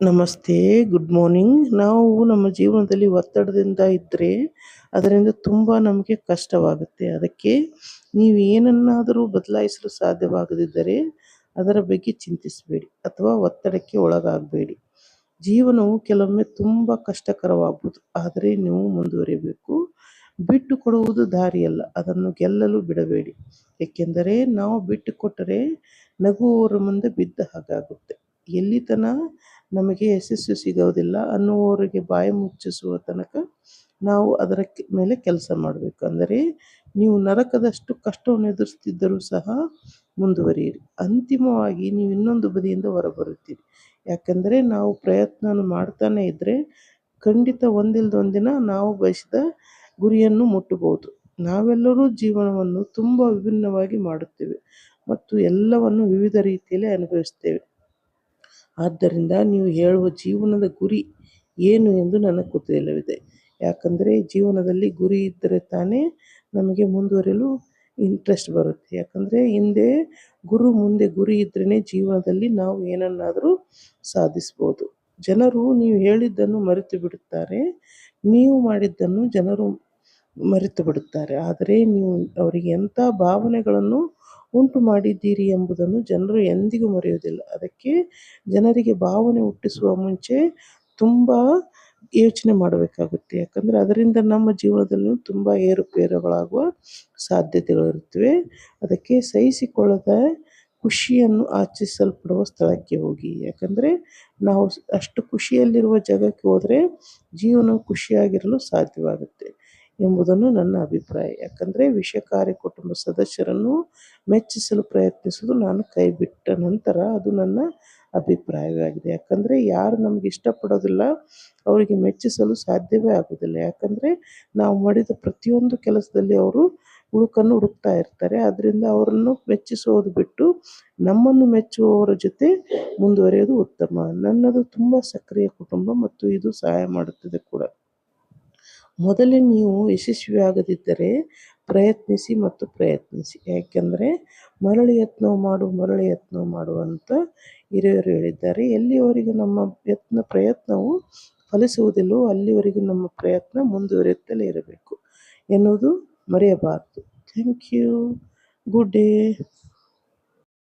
ನಮಸ್ತೆ, good morning. ನಾವು ನಮ್ಮ ಜೀವನದಲ್ಲಿ ಒತ್ತಡದಿಂದ ಇದ್ದರೆ ಅದರಿಂದ ತುಂಬ ನಮಗೆ ಕಷ್ಟವಾಗುತ್ತೆ. ಅದಕ್ಕೆ ನೀವು ಏನನ್ನಾದರೂ ಬದಲಾಯಿಸಲು ಸಾಧ್ಯವಾಗದಿದ್ದರೆ ಅದರ ಬಗ್ಗೆ ಚಿಂತಿಸಬೇಡಿ ಅಥವಾ ಒತ್ತಡಕ್ಕೆ ಒಳಗಾಗಬೇಡಿ. ಜೀವನವು ಕೆಲವೊಮ್ಮೆ ತುಂಬ ಕಷ್ಟಕರವಾಗ್ಬೋದು, ಆದರೆ ನೀವು ಮುಂದುವರಿಬೇಕು. ಬಿಟ್ಟು ಕೊಡುವುದು ದಾರಿಯಲ್ಲ, ಅದನ್ನು ಗೆಲ್ಲಲು ಬಿಡಬೇಡಿ. ಏಕೆಂದರೆ ನಾವು ಬಿಟ್ಟು ಕೊಟ್ಟರೆ ನಗುವವರ ಮುಂದೆ ಬಿದ್ದ ಹಾಗಾಗುತ್ತೆ. ಎಲ್ಲಿ ನಮಗೆ ಯಶಸ್ಸು ಸಿಗೋದಿಲ್ಲ ಅನ್ನುವವರಿಗೆ ಬಾಯಿ ಮುಚ್ಚಿಸುವ ತನಕ ನಾವು ಅದರ ಮೇಲೆ ಕೆಲಸ ಮಾಡಬೇಕು. ಅಂದರೆ ನೀವು ನರಕದಷ್ಟು ಕಷ್ಟವನ್ನು ಎದುರಿಸ್ತಿದ್ದರೂ ಸಹ ಮುಂದುವರಿಯಿರಿ. ಅಂತಿಮವಾಗಿ ನೀವು ಇನ್ನೊಂದು ಬದಿಯಿಂದ ಹೊರಬರುತ್ತೀರಿ. ಯಾಕಂದರೆ ನಾವು ಪ್ರಯತ್ನ ಮಾಡ್ತಾನೆ ಇದ್ದರೆ ಖಂಡಿತ ಒಂದಿಲ್ಲದ ಒಂದಿನ ನಾವು ಬಯಸಿದ ಗುರಿಯನ್ನು ಮುಟ್ಟಬಹುದು. ನಾವೆಲ್ಲರೂ ಜೀವನವನ್ನು ತುಂಬ ವಿಭಿನ್ನವಾಗಿ ಮಾಡುತ್ತೇವೆ ಮತ್ತು ಎಲ್ಲವನ್ನು ವಿವಿಧ ರೀತಿಯಲ್ಲಿ ಅನುಭವಿಸ್ತೇವೆ. ಆದ್ದರಿಂದ ನೀವು ಹೇಳುವ ಜೀವನದ ಗುರಿ ಏನು ಎಂದು ನನಗೆ ಗೊತ್ತಿಲ್ಲವಿದೆ. ಯಾಕಂದರೆ ಜೀವನದಲ್ಲಿ ಗುರಿ ಇದ್ದರೆ ತಾನೇ ನಮಗೆ ಮುಂದುವರಿಯಲು ಇಂಟ್ರೆಸ್ಟ್ ಬರುತ್ತೆ. ಯಾಕಂದರೆ ಹಿಂದೆ ಮುಂದೆ ಗುರಿ ಇದ್ರೇ ಜೀವನದಲ್ಲಿ ನಾವು ಏನನ್ನಾದರೂ ಸಾಧಿಸ್ಬೋದು. ಜನರು ನೀವು ಹೇಳಿದ್ದನ್ನು ಮರೆತು ಬಿಡುತ್ತಾರೆ, ನೀವು ಮಾಡಿದ್ದನ್ನು ಜನರು ಮರೆತು ಬಿಡುತ್ತಾರೆ. ಆದರೆ ನೀವು ಅವರಿಗೆ ಎಂಥ ಭಾವನೆಗಳನ್ನು ಉಂಟು ಮಾಡಿದ್ದೀರಿ ಎಂಬುದನ್ನು ಜನರು ಎಂದಿಗೂ ಮರೆಯುವುದಿಲ್ಲ. ಅದಕ್ಕೆ ಜನರಿಗೆ ಭಾವನೆ ಹುಟ್ಟಿಸುವ ಮುಂಚೆ ತುಂಬ ಯೋಚನೆ ಮಾಡಬೇಕಾಗುತ್ತೆ. ಯಾಕಂದರೆ ಅದರಿಂದ ನಮ್ಮ ಜೀವನದಲ್ಲೂ ತುಂಬ ಏರುಪೇರುಗಳಾಗುವ ಸಾಧ್ಯತೆಗಳಿರುತ್ತವೆ. ಅದಕ್ಕೆ ಸಹಿಸಿಕೊಳ್ಳದ ಖುಷಿಯನ್ನು ಆಚರಿಸಲ್ಪಡುವ ಸ್ಥಳಕ್ಕೆ ಹೋಗಿ. ಯಾಕಂದರೆ ನಾವು ಅಷ್ಟು ಖುಷಿಯಲ್ಲಿರುವ ಜಾಗಕ್ಕೆ ಹೋದರೆ ಜೀವನ ಖುಷಿಯಾಗಿರಲು ಸಾಧ್ಯವಾಗುತ್ತೆ ಎಂಬುದನ್ನು ನನ್ನ ಅಭಿಪ್ರಾಯ. ಯಾಕಂದರೆ ವಿಷಕಾರಿ ಕುಟುಂಬ ಸದಸ್ಯರನ್ನು ಮೆಚ್ಚಿಸಲು ಪ್ರಯತ್ನಿಸುವುದು ನಾನು ಕೈಬಿಟ್ಟ ನಂತರ ಅದು ನನ್ನ ಅಭಿಪ್ರಾಯವಾಗಿದೆ. ಯಾಕಂದರೆ ಯಾರು ನಮಗೆ ಇಷ್ಟಪಡೋದಿಲ್ಲ ಅವರಿಗೆ ಮೆಚ್ಚಿಸಲು ಸಾಧ್ಯವೇ ಆಗೋದಿಲ್ಲ. ಯಾಕಂದರೆ ನಾವು ಮಾಡಿದ ಪ್ರತಿಯೊಂದು ಕೆಲಸದಲ್ಲಿ ಅವರು ಹುಡುಕನ್ನು ಹುಡುಕ್ತಾ ಇರ್ತಾರೆ. ಆದ್ದರಿಂದ ಅವರನ್ನು ಮೆಚ್ಚಿಸೋದು ಬಿಟ್ಟು ನಮ್ಮನ್ನು ಮೆಚ್ಚುವವರ ಜೊತೆ ಮುಂದುವರಿಯೋದು ಉತ್ತಮ. ನನ್ನದು ತುಂಬ ಸಕ್ರಿಯ ಕುಟುಂಬ ಮತ್ತು ಇದು ಸಹಾಯ ಮಾಡುತ್ತದೆ ಕೂಡ. ಮೊದಲೇ ನೀವು ಯಶಸ್ವಿಯಾಗದಿದ್ದರೆ ಪ್ರಯತ್ನಿಸಿ. ಯಾಕೆಂದರೆ ಮರಳಿ ಯತ್ನ ಮಾಡು ಅಂತ ಹಿರಿಯರು ಹೇಳಿದ್ದಾರೆ. ಎಲ್ಲಿಯವರೆಗೆ ನಮ್ಮ ಪ್ರಯತ್ನವು ಫಲಿಸುವುದಿಲ್ಲವೋ ಅಲ್ಲಿವರೆಗೆ ನಮ್ಮ ಪ್ರಯತ್ನ ಮುಂದುವರಿಯುತ್ತಲೇ ಇರಬೇಕು ಎನ್ನುವುದು ಮರೆಯಬಾರದು. Thank you. Good day.